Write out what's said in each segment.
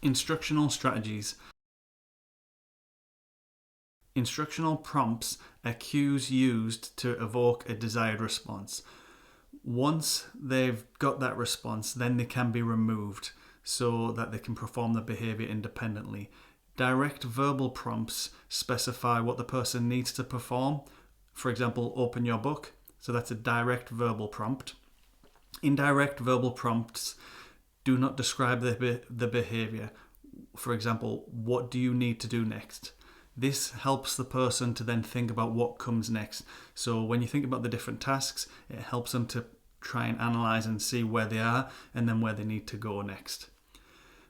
Instructional strategies. Instructional prompts are cues used to evoke a desired response. Once they've got that response, then they can be removed so that they can perform the behaviour independently. Direct verbal prompts specify what the person needs to perform. For example, open your book. So that's a direct verbal prompt. Indirect verbal prompts do not describe the behaviour. For example, what do you need to do next? This helps the person to then think about what comes next. So when you think about the different tasks, it helps them to try and analyse and see where they are and then where they need to go next.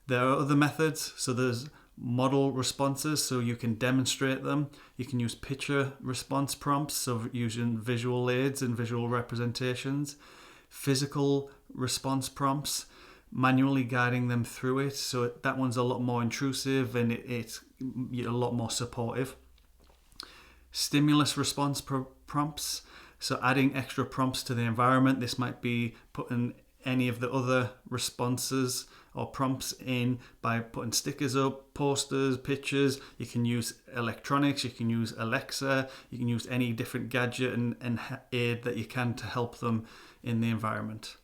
There are other methods. So there's model responses, so you can demonstrate them. You can use picture response prompts, so using visual aids and visual representations. Physical response prompts, manually guiding them through it. So that one's a lot more intrusive and it's a lot more supportive. Stimulus response prompts, so adding extra prompts to the environment. This might be putting any of the other responses or prompts in by putting stickers up, posters, pictures. You can use electronics, you can use Alexa, you can use any different gadget and aid that you can to help them in the environment.